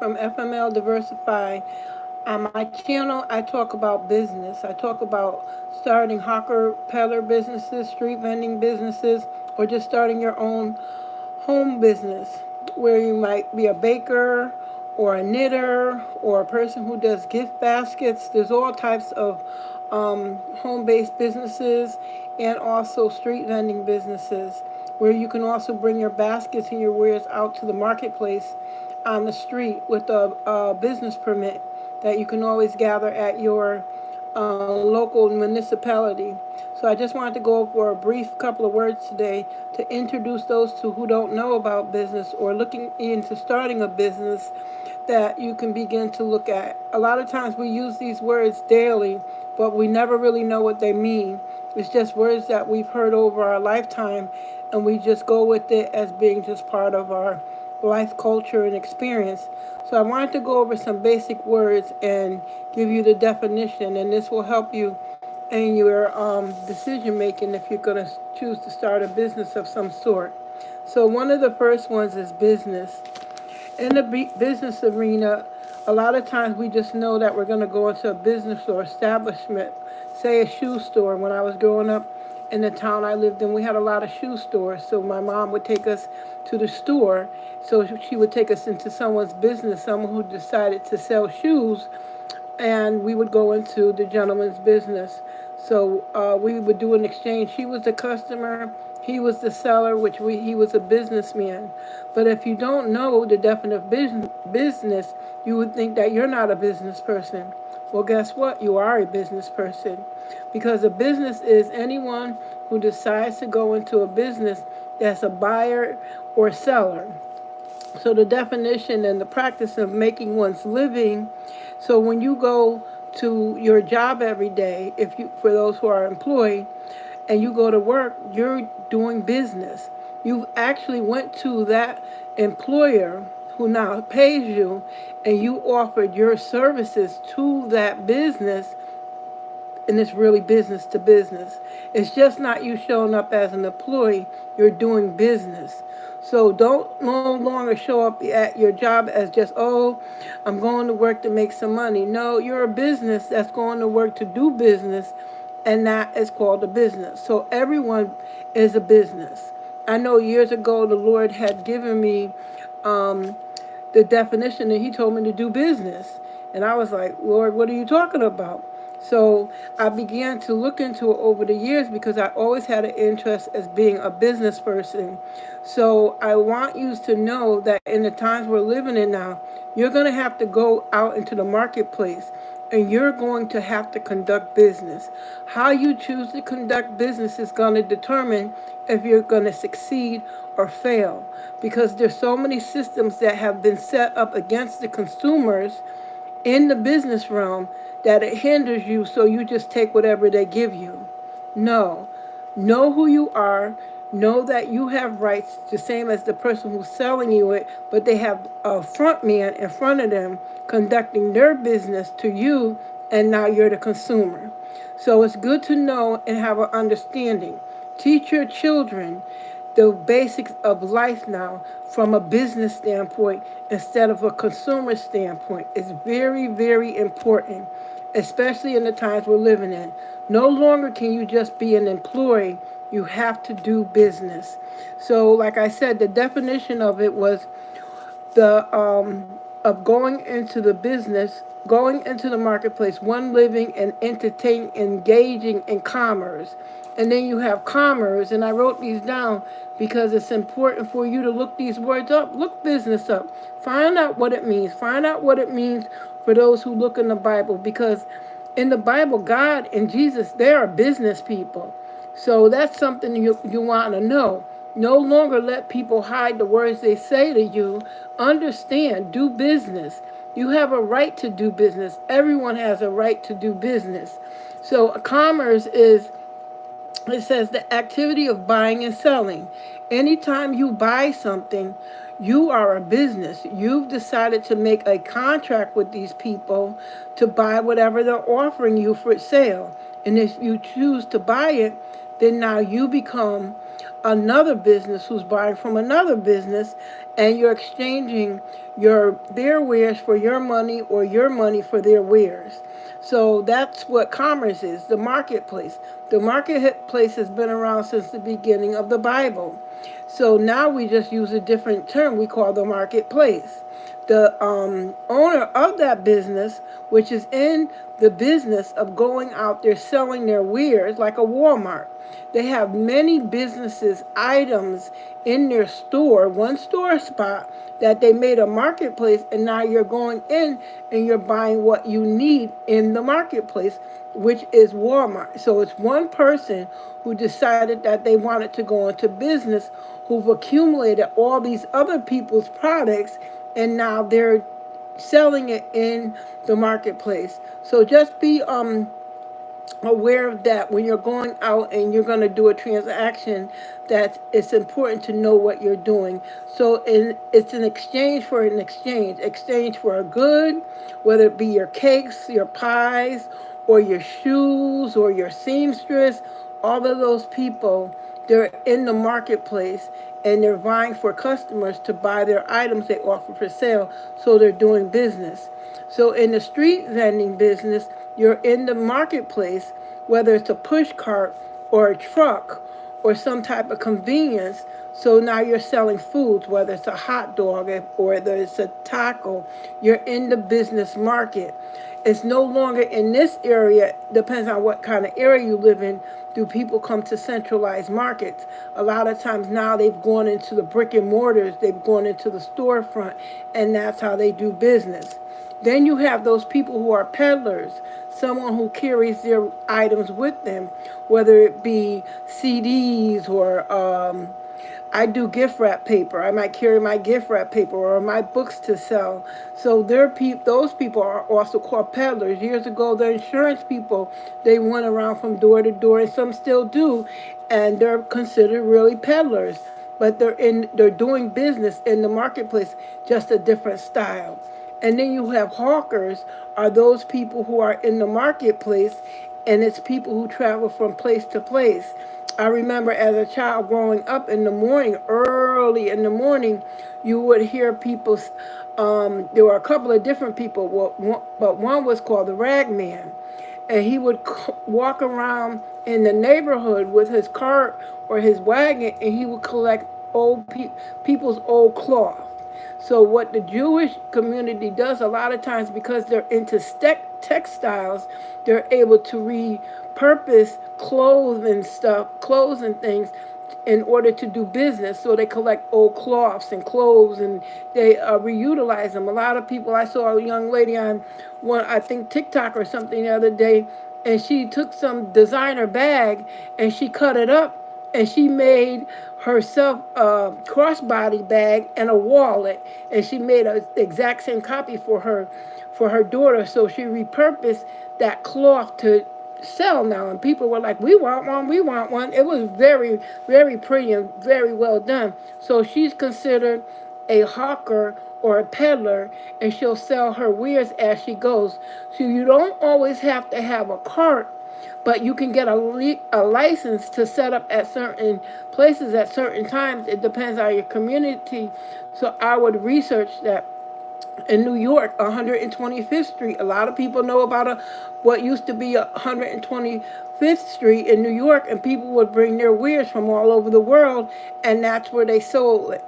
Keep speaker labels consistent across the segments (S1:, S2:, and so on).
S1: from FML Diversify. On my channel, I talk about business. I talk about starting hawker peddler businesses, street vending businesses, or just starting your own home business where you might be a baker or a knitter or a person who does gift baskets. There's all types of home-based businesses and also street vending businesses where you can also bring your baskets and your wares out to the marketplace on the street with a business permit that you can always gather at your local municipality. So I just wanted to go over a brief couple of words today to introduce those who don't know about business or looking into starting a business that you can begin to look at. A lot of times we use these words daily, but we never really know what they mean. It's just words that we've heard over our lifetime, and we just go with it as being just part of our life culture and experience. So I wanted to go over some basic words and give you the definition, and this will help you in your decision making if you're going to choose to start a business of some sort. So one of the first ones is business. In the business arena, a lot of times we just know that we're going to go into a business or establishment, say a shoe store. When I was growing up in the town I lived in, we had a lot of shoe stores. So my mom would take us to the store. So she would take us into someone's business, someone who decided to sell shoes, and we would go into the gentleman's business. So we would do an exchange. She was the customer, he was the seller, he was a businessman. But if you don't know the definition of business, you would think that you're not a business person. Well, guess what? You are a business person. Because a business is anyone who decides to go into a business that's a buyer or seller. So the definition and the practice of making one's living. So when you go to your job every day, if you for those who are employed, and you go to work, you're doing business. You actually went to that employer who now pays you, and you offered your services to that business, and it's really business to business. It's just not you showing up as an employee, you're doing business. So don't no longer show up at your job as just, oh, I'm going to work to make some money. No, you're a business that's going to work to do business, and that is called a business. So everyone is a business. I know years ago the Lord had given me um, the definition, and he told me to do business. And I was like, Lord, what are you talking about? So I began to look into it over the years because I always had an interest as being a business person. So I want you to know that in the times we're living in now, you're going to have to go out into the marketplace and you're going to have to conduct business. How you choose to conduct business is going to determine if you're going to succeed or fail, because there's so many systems that have been set up against the consumers in the business realm that it hinders you, so you just take whatever they give you. No. Know who you are. Know that you have rights, the same as the person who's selling you it, but they have a front man in front of them conducting their business to you, and now you're the consumer. So it's good to know and have an understanding. Teach your children the basics of life now from a business standpoint instead of a consumer standpoint. It's very, very important, especially in the times we're living in. No longer can you just be an employee. You have to do business. So, like I said, the definition of it was the of going into the business, going into the marketplace, one living and entertaining, engaging in commerce. And then you have commerce, and I wrote these down because it's important for you to look these words up. Look business up. Find out what it means. Find out what it means for those who look in the Bible, because in the Bible, God and Jesus, they are business people. So that's something you want to know. No longer let people hide the words they say to you. Understand, do business. You have a right to do business. Everyone has a right to do business. So commerce is, it says, the activity of buying and selling. Anytime you buy something, you are a business. You've decided to make a contract with these people to buy whatever they're offering you for sale. And if you choose to buy it, then now you become another business who's buying from another business, and you're exchanging their wares for your money or your money for their wares. So that's what commerce is, the marketplace. The marketplace has been around since the beginning of the Bible. So now we just use a different term we call the marketplace. The owner of that business, which is in the business of going out there selling their wares, like a Walmart. They have many businesses, items in their store, one store spot that they made a marketplace, and now you're going in and you're buying what you need in the marketplace, which is Walmart. So it's one person who decided that they wanted to go into business, who've accumulated all these other people's products, and now they're selling it in the marketplace. So just be aware of that when you're going out and you're going to do a transaction, that it's important to know what you're doing. So it's an exchange for an exchange for a good, whether it be your cakes, your pies, or your shoes, or your seamstress. All of those people, they're in the marketplace, and they're vying for customers to buy their items they offer for sale, so they're doing business. So in the street vending business, you're in the marketplace, whether it's a push cart or a truck or some type of convenience. So now you're selling foods, whether it's a hot dog or whether it's a taco. You're in the business market. It's no longer in this area, depends on what kind of area you live in, do people come to centralized markets. A lot of times now they've gone into the brick and mortars, they've gone into the storefront, and that's how they do business. Then you have those people who are peddlers, someone who carries their items with them, whether it be CDs or I do gift wrap paper. I might carry my gift wrap paper or my books to sell. So those people are also called peddlers. Years ago, the insurance people, they went around from door to door, and some still do, and they're considered really peddlers. But they're doing business in the marketplace, just a different style. And then you have hawkers, are those people who are in the marketplace, and it's people who travel from place to place. I remember as a child growing up in the morning, early in the morning, you would hear people. There were a couple of different people, but one was called the rag man, and he would walk around in the neighborhood with his cart or his wagon, and he would collect people's old cloth. So what the Jewish community does a lot of times, because they're into textiles, they're able to repurpose clothes and things in order to do business. So they collect old cloths and clothes, and they reutilize them. A lot of people, I saw a young lady on one, I think TikTok or something the other day, and she took some designer bag and she cut it up, and she made herself a crossbody bag and a wallet, and she made an exact same copy for her daughter. So she repurposed that cloth to sell now, and people were like, we want one, we want one. It was very, very pretty and very well done. So she's considered a hawker or a peddler, and she'll sell her wares as she goes. So you don't always have to have a cart, but you can get a license to set up at certain places at certain times. It depends on your community. So I would research that. In New York, 125th Street, a lot of people know about what used to be 125th Street in New York, and people would bring their wares from all over the world, and that's where they sold it.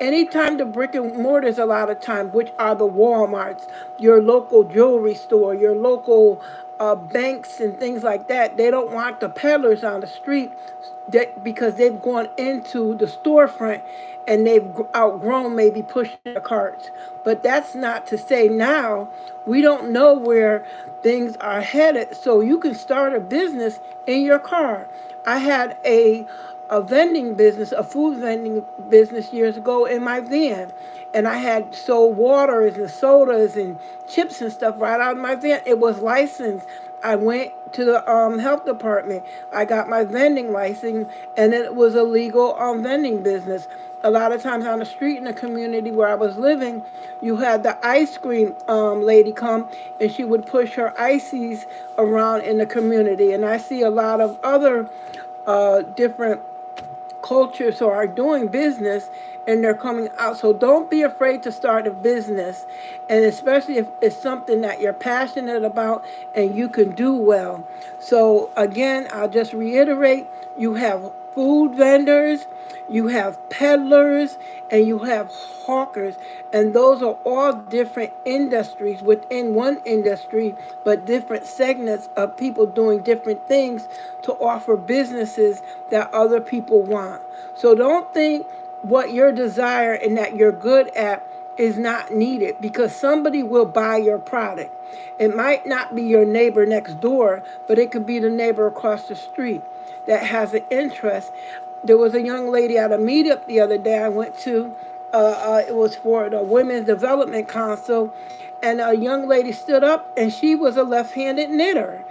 S1: Anytime the brick and mortars, a lot of times, which are the Walmarts, your local jewelry store, your local banks and things like that, they don't want the peddlers on the street because they've gone into the storefront and they've outgrown maybe pushing the carts. But that's not to say now we don't know where things are headed. So you can start a business in your car. I had a vending business, a food vending business years ago in my van. And I had sold waters and sodas and chips and stuff right out of my van. It was licensed. I went to the health department. I got my vending license, and it was a legal vending business. A lot of times on the street in the community where I was living, you had the ice cream lady come, and she would push her ices around in the community. And I see a lot of other different cultures or are doing business and they're coming out. So don't be afraid to start a business, and especially if it's something that you're passionate about and you can do well. So again, I'll just reiterate, you have food vendors, you have peddlers, and you have hawkers, and those are all different industries within one industry, but different segments of people doing different things to offer businesses that other people want. So don't think what your desire and that you're good at is not needed, because somebody will buy your product. It might not be your neighbor next door, but it could be the neighbor across the street that has an interest. There was a young lady at a meetup the other day I went to. It was for the Women's Development Council, and a young lady stood up, and she was a left-handed knitter.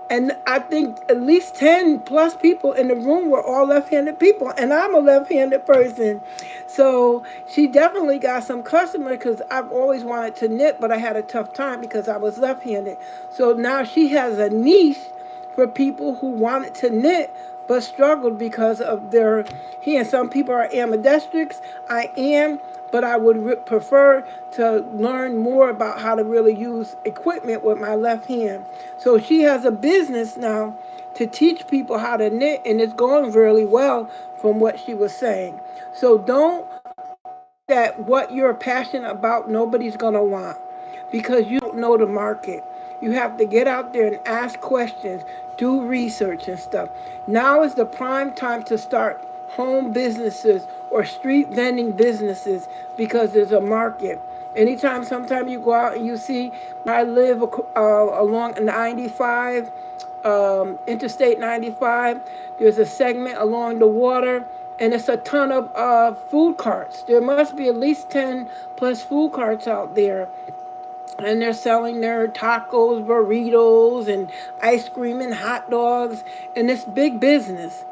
S1: And I think at least 10 plus people in the room were all left-handed people, and I'm a left-handed person. So she definitely got some customers, because I've always wanted to knit, but I had a tough time because I was left-handed. So now she has a niche for people who wanted to knit but struggled because of their hands. Some people are ambidextrous. I am, but I would prefer to learn more about how to really use equipment with my left hand. So she has a business now to teach people how to knit, and it's going really well from what she was saying. So don't think that what you're passionate about nobody's going to want, because you don't know the market. You have to get out there and ask questions, do research and stuff. Now is the prime time to start home businesses or street vending businesses, because there's a market. Anytime, sometime you go out and you see, I live along 95, Interstate 95. There's a segment along the water, and it's a ton of food carts. There must be at least 10 plus food carts out there, and they're selling their tacos, burritos, and ice cream and hot dogs, and it's big business,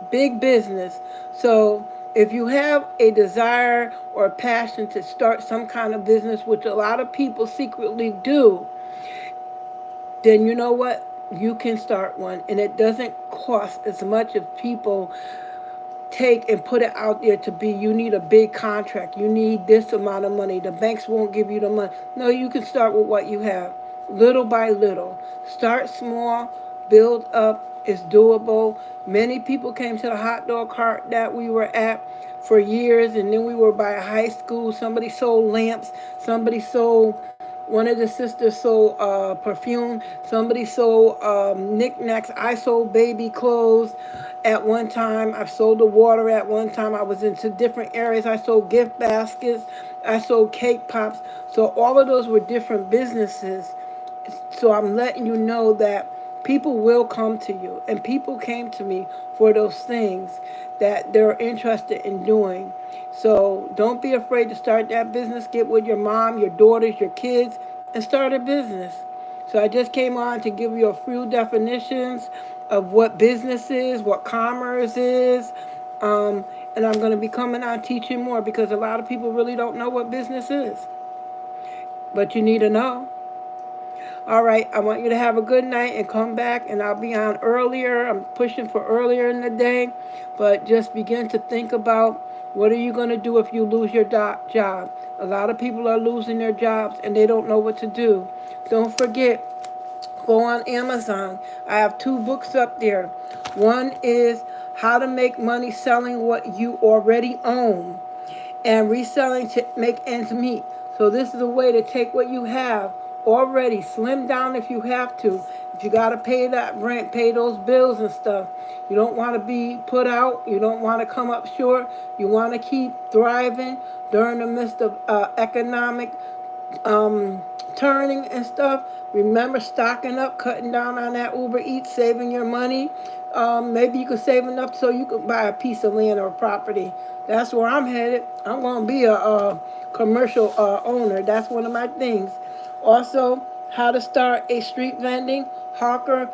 S1: big business. So if you have a desire or a passion to start some kind of business, which a lot of people secretly do, then you know what? You can start one, and it doesn't cost as much as people take and put it out there to be. You need a big contract, you need this amount of money, the banks won't give you the money. No, you can start with what you have, little by little. Start small, build up. It's doable. Many people came to the hot dog cart that we were at for years, and then we were by a high school. Somebody sold lamps, somebody sold, one of the sisters sold perfume, somebody sold knickknacks. I sold baby clothes at one time. I sold the water at one time. I was into different areas. I sold gift baskets. I sold cake pops. So all of those were different businesses. So I'm letting you know that people will come to you, and people came to me for those things that they're interested in doing. So don't be afraid to start that business. Get with your mom, your daughters, your kids, and start a business. So I just came on to give you a few definitions of what business is, what commerce is, and I'm going to be coming on teaching more, because a lot of people really don't know what business is. But you need to know. All right, I want you to have a good night and come back, and I'll be on earlier. I'm pushing for earlier in the day, but just begin to think about, what are you going to do if you lose your job? A lot of people are losing their jobs and they don't know what to do. Don't forget, go on Amazon. I have 2 books up there. One is How to Make Money Selling What You Already Own, and reselling to make ends meet. So this is a way to take what you have already, slim down if you have to. If you got to pay that rent, pay those bills and stuff, you don't want to be put out, you don't want to come up short, you want to keep thriving during the midst of economic turning and stuff. Remember, stocking up, cutting down on that Uber Eats, saving your money. Maybe you could save enough so you could buy a piece of land or property. That's where I'm headed. I'm going to be a commercial owner. That's one of my things. Also, how to start a street vending, hawker,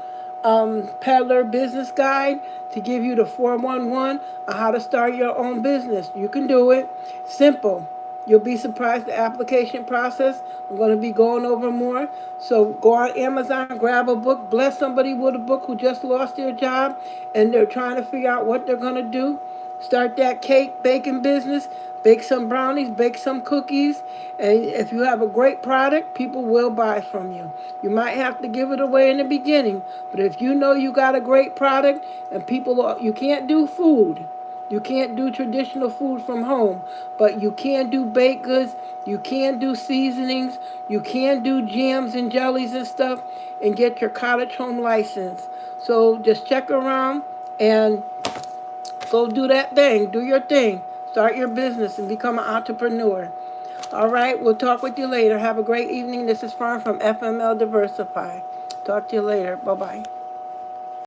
S1: peddler business guide to give you the 411 on how to start your own business. You can do it. Simple. You'll be surprised the application process. I'm going to be going over more. So go on Amazon, grab a book, bless somebody with a book who just lost their job and they're trying to figure out what they're going to do. Start that cake baking business. Bake some brownies, bake some cookies, and if you have a great product, people will buy from you. You might have to give it away in the beginning, but if you know you got a great product and you can't do food. You can't do traditional food from home, but you can do baked goods, you can do seasonings, you can do jams and jellies and stuff, and get your cottage home license. So just check around and go do that thing. Do your thing. Start your business and become an entrepreneur. All right, we'll talk with you later. Have a great evening. This is Fern from FML Diversify. Talk to you later. Bye-bye.